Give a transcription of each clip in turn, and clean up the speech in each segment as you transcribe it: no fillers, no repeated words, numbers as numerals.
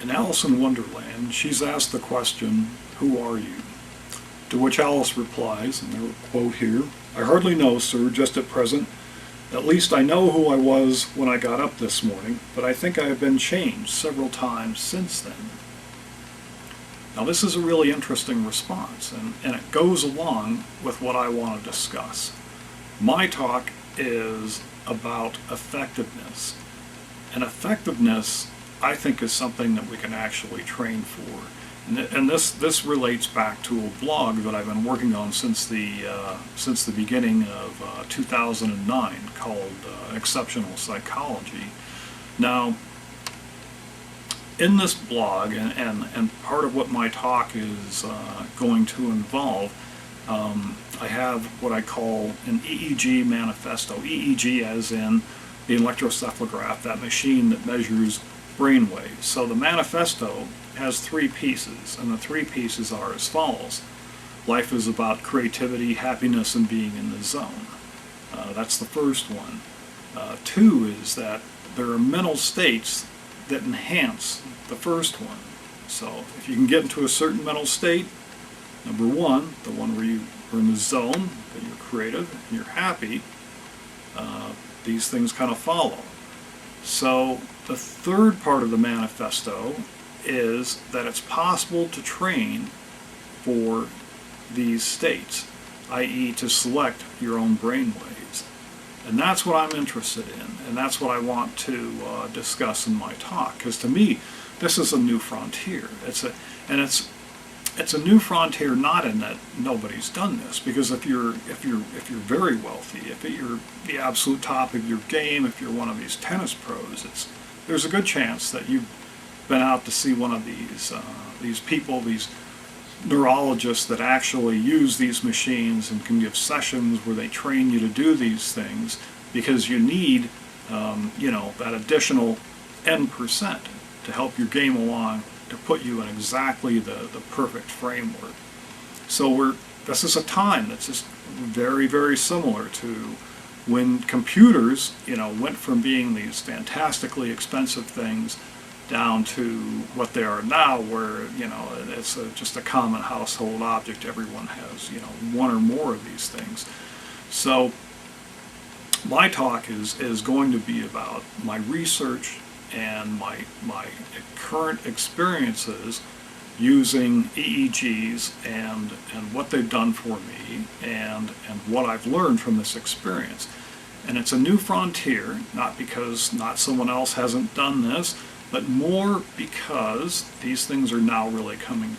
In Alice in Wonderland, she's asked the question, "Who are you?" To which Alice replies, and I quote here, "I hardly know, sir, just at present. At least I know who I was when I got up this morning, but I think I have been changed several times since then." Now this is a really interesting response, and it goes along with what I want to discuss. My talk is about effectiveness. And effectiveness, I think, is something that we can actually train for. And this relates back to a blog that I've been working on since the beginning of 2009 called Exceptional Psychology. Now, in this blog, and part of what my talk is going to involve, I have what I call an EEG manifesto. EEG as in the electroencephalograph, that machine that measures brain waves. So the manifesto has 3 pieces, and the 3 pieces are as follows. Life is about creativity, happiness, and being in the zone. That's the first one. 2 is that there are mental states that enhance the first one. So if you can get into a certain mental state, number 1, the one where you are in the zone, that you're creative, and you're happy, these things kind of follow. So the third part of the manifesto is that it's possible to train for these states, i.e. to select your own brain waves. And that's what I'm interested in, and that's what I want to discuss in my talk, because to me, this is a new frontier. It's a new frontier not in that nobody's done this, because if you're very wealthy, if you're the absolute top of your game, if you're one of these tennis pros, there's a good chance that you've been out to see one of these people, these neurologists that actually use these machines and can give sessions where they train you to do these things, because you need that additional N% to help your game along, to put you in exactly the perfect framework. So this is a time that's just very, very similar to when computers, went from being these fantastically expensive things down to what they are now, where, it's just a common household object. Everyone has, one or more of these things. So my talk is going to be about my research and my current experiences using EEGs and what they've done for me and what I've learned from this experience. And it's a new frontier, not because not someone else hasn't done this, but more because these things are now really coming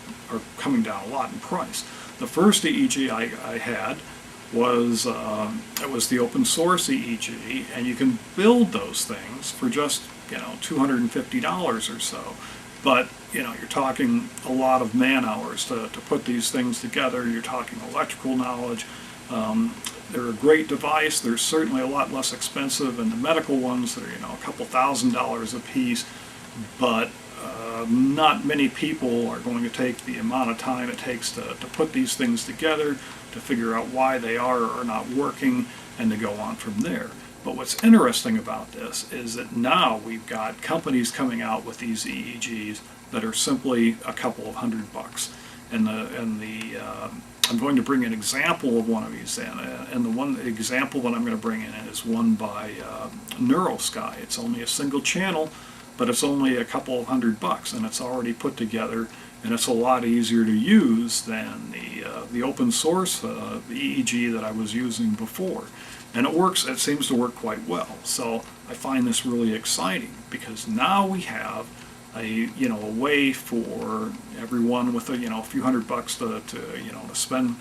down a lot in price. The first EEG I had was it was the open source EEG, and you can build those things for just $250 or so. But you're talking a lot of man hours to put these things together. You're talking electrical knowledge. They're a great device. They're certainly a lot less expensive than the medical ones that are a couple $1,000s a piece. But not many people are going to take the amount of time it takes to put these things together, to figure out why they are or are not working, and to go on from there. But what's interesting about this is that now we've got companies coming out with these EEGs that are simply a couple of $100. And I'm going to bring an example of one of these in, and the one example that I'm going to bring in is one by NeuroSky. It's only a single channel, but it's only a couple of $100, and it's already put together, and it's a lot easier to use than the open source the EEG that I was using before. And it seems to work quite well. So I find this really exciting, because now we have a way for everyone with a few $100 to spend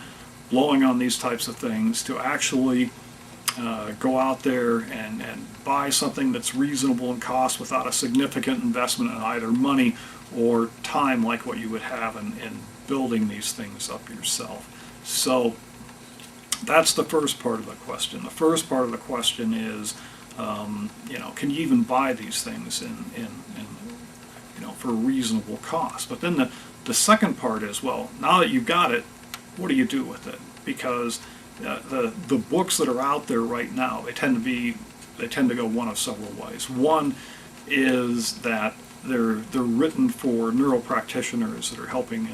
blowing on these types of things, to actually go out there and buy something that's reasonable in cost without a significant investment in either money or time, like what you would have in building these things up yourself. So that's the first part of the question. The first part of the question is, can you even buy these things for a reasonable cost? But then the second part is, well, now that you've got it, what do you do with it? Because the books that are out there right now, they tend to go one of several ways. One is that they're written for neural practitioners that are helping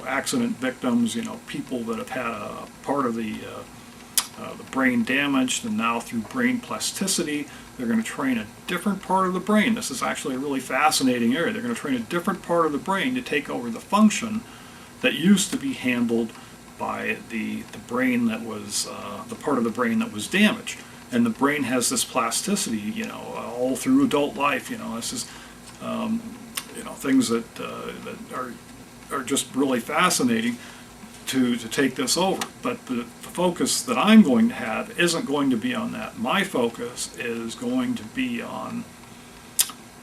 accident victims, people that have had a part of the brain damaged, and now through brain plasticity they're going to train a different part of the brain. This is actually a really fascinating area. They're going to train a different part of the brain to take over the function that used to be handled by the brain that was the part of the brain that was damaged. And the brain has this plasticity, all through adult life. This is things that are just really fascinating to take this over. But the focus that I'm going to have isn't going to be on that. My focus is going to be on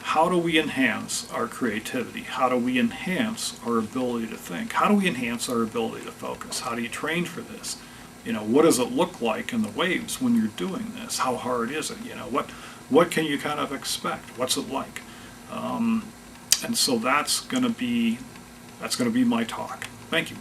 how do we enhance our creativity? How do we enhance our ability to think? How do we enhance our ability to focus? How do you train for this? What does it look like in the waves when you're doing this? How hard is it? What can you kind of expect? What's it like? And so that's going to be my talk. Thank you.